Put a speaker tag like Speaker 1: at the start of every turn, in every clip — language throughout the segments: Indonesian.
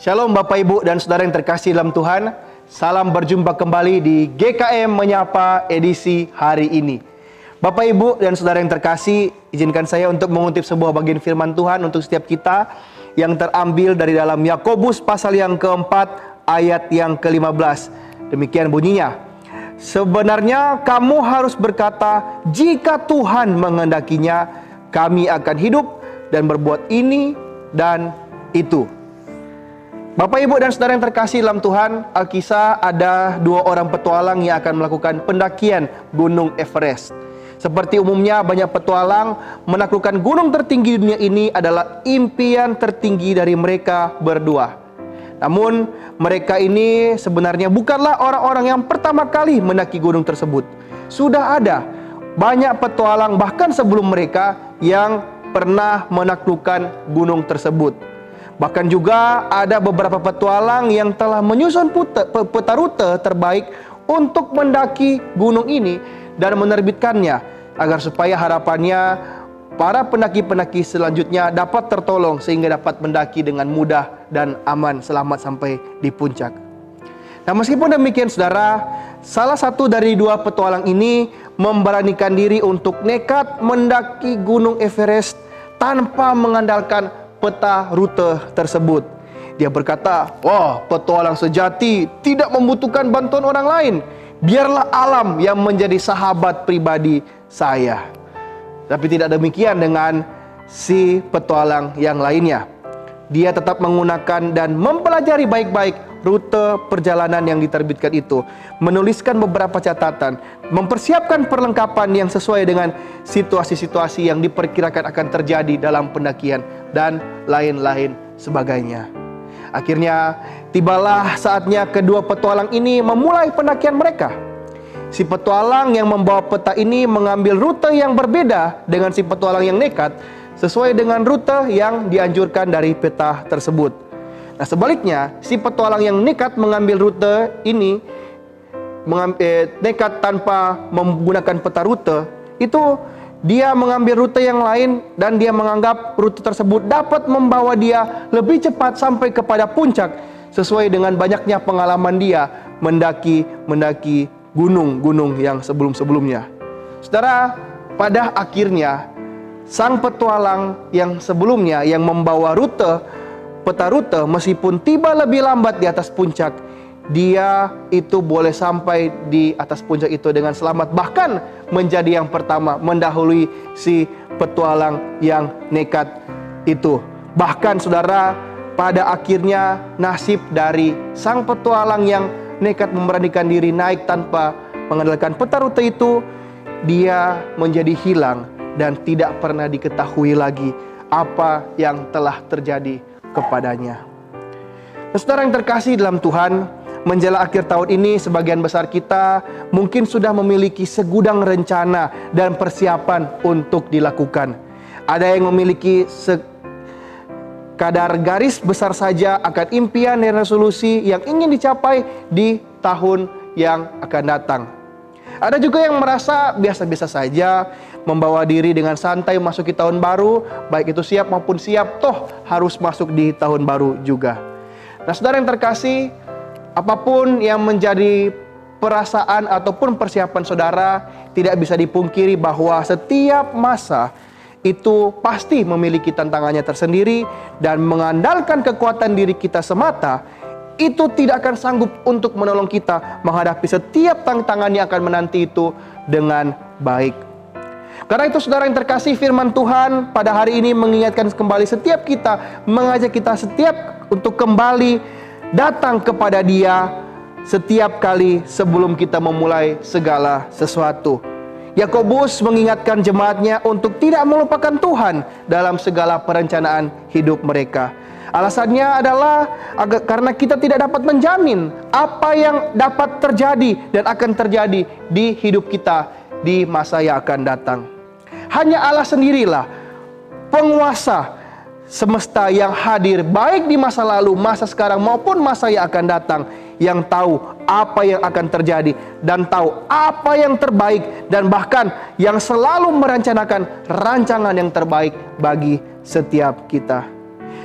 Speaker 1: Shalom Bapak Ibu dan Saudara yang terkasih dalam Tuhan. Salam berjumpa kembali di GKM Menyapa edisi hari ini. Bapak Ibu dan Saudara yang terkasih, izinkan saya untuk mengutip sebuah bagian firman Tuhan untuk setiap kita yang terambil dari dalam Yakobus pasal yang keempat ayat yang ke-15. Demikian bunyinya. Sebenarnya kamu harus berkata, jika Tuhan menghendakinya, kami akan hidup dan berbuat ini dan itu. Bapak Ibu dan Saudara yang terkasih dalam Tuhan, Alkisah ada dua orang petualang yang akan melakukan pendakian Gunung Everest. Seperti umumnya banyak petualang menaklukkan gunung tertinggi dunia ini adalah impian tertinggi dari mereka berdua. Namun mereka ini sebenarnya bukanlah orang-orang yang pertama kali mendaki gunung tersebut. Sudah ada banyak petualang bahkan sebelum mereka yang pernah menaklukkan gunung tersebut. Bahkan juga ada beberapa petualang yang telah menyusun peta rute terbaik untuk mendaki gunung ini dan menerbitkannya agar supaya harapannya para pendaki-pendaki selanjutnya dapat tertolong sehingga dapat mendaki dengan mudah dan aman selamat sampai di puncak. Nah, meskipun demikian saudara, salah satu dari dua petualang ini memberanikan diri untuk nekat mendaki Gunung Everest tanpa mengandalkan peta rute tersebut. Dia berkata, wah, petualang sejati tidak membutuhkan bantuan orang lain. Biarlah alam yang menjadi sahabat pribadi saya. Tapi tidak demikian dengan si petualang yang lainnya. Dia tetap menggunakan dan mempelajari baik-baik rute perjalanan yang diterbitkan itu, menuliskan beberapa catatan, mempersiapkan perlengkapan yang sesuai dengan situasi-situasi yang diperkirakan akan terjadi dalam pendakian dan lain-lain sebagainya. Akhirnya tibalah saatnya kedua petualang ini memulai pendakian mereka. Si petualang yang membawa peta ini mengambil rute yang berbeda dengan si petualang yang nekat, sesuai dengan rute yang dianjurkan dari peta tersebut. Nah, sebaliknya, si petualang yang nekat mengambil rute ini, nekat tanpa menggunakan peta rute, itu dia mengambil rute yang lain dan dia menganggap rute tersebut dapat membawa dia lebih cepat sampai kepada puncak sesuai dengan banyaknya pengalaman dia mendaki gunung-gunung yang sebelum-sebelumnya. Saudara, pada akhirnya sang petualang yang sebelumnya yang membawa peta rute meskipun tiba lebih lambat di atas puncak, dia itu boleh sampai di atas puncak itu dengan selamat, bahkan menjadi yang pertama mendahului si petualang yang nekat itu. Bahkan saudara, pada akhirnya nasib dari sang petualang yang nekat memberanikan diri naik tanpa mengandalkan peta rute itu, dia menjadi hilang dan tidak pernah diketahui lagi apa yang telah terjadi kepadanya. Saudara yang terkasih dalam Tuhan, menjelang akhir tahun ini sebagian besar kita mungkin sudah memiliki segudang rencana dan persiapan untuk dilakukan. Ada yang memiliki sekadar garis besar saja akan impian dan resolusi yang ingin dicapai di tahun yang akan datang. Ada juga yang merasa biasa-biasa saja, membawa diri dengan santai memasuki tahun baru, baik itu siap maupun siap, toh harus masuk di tahun baru juga. Nah, saudara yang terkasih, apapun yang menjadi perasaan ataupun persiapan saudara, tidak bisa dipungkiri bahwa setiap masa itu pasti memiliki tantangannya tersendiri, dan mengandalkan kekuatan diri kita semata itu tidak akan sanggup untuk menolong kita menghadapi setiap tantangan yang akan menanti itu dengan baik. Karena itu saudara yang terkasih, firman Tuhan pada hari ini mengingatkan kembali setiap kita, mengajak kita setiap untuk kembali datang kepada Dia setiap kali sebelum kita memulai segala sesuatu. Yakobus mengingatkan jemaatnya untuk tidak melupakan Tuhan dalam segala perencanaan hidup mereka. Alasannya adalah karena kita tidak dapat menjamin apa yang dapat terjadi dan akan terjadi di hidup kita di masa yang akan datang. Hanya Allah sendirilah penguasa semesta yang hadir baik di masa lalu, masa sekarang maupun masa yang akan datang, yang tahu apa yang akan terjadi dan tahu apa yang terbaik, dan bahkan yang selalu merencanakan rancangan yang terbaik bagi setiap kita.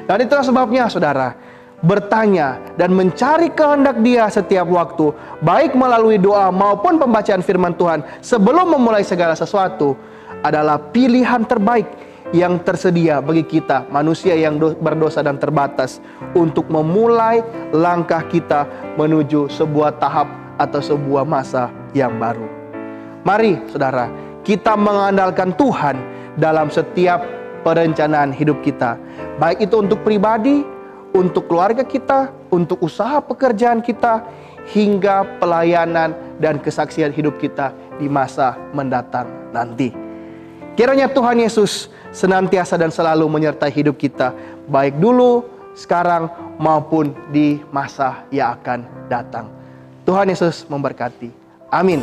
Speaker 1: Dan itulah sebabnya saudara, bertanya dan mencari kehendak Dia setiap waktu, baik melalui doa maupun pembacaan firman Tuhan sebelum memulai segala sesuatu, adalah pilihan terbaik yang tersedia bagi kita, manusia yang berdosa dan terbatas, untuk memulai langkah kita menuju sebuah tahap atau sebuah masa yang baru. Mari saudara, kita mengandalkan Tuhan dalam setiap perencanaan hidup kita, baik itu untuk pribadi, untuk keluarga kita, untuk usaha pekerjaan kita, hingga pelayanan dan kesaksian hidup kita di masa mendatang nanti. Kiranya Tuhan Yesus senantiasa dan selalu menyertai hidup kita, baik dulu, sekarang, maupun di masa yang akan datang. Tuhan Yesus memberkati. Amin.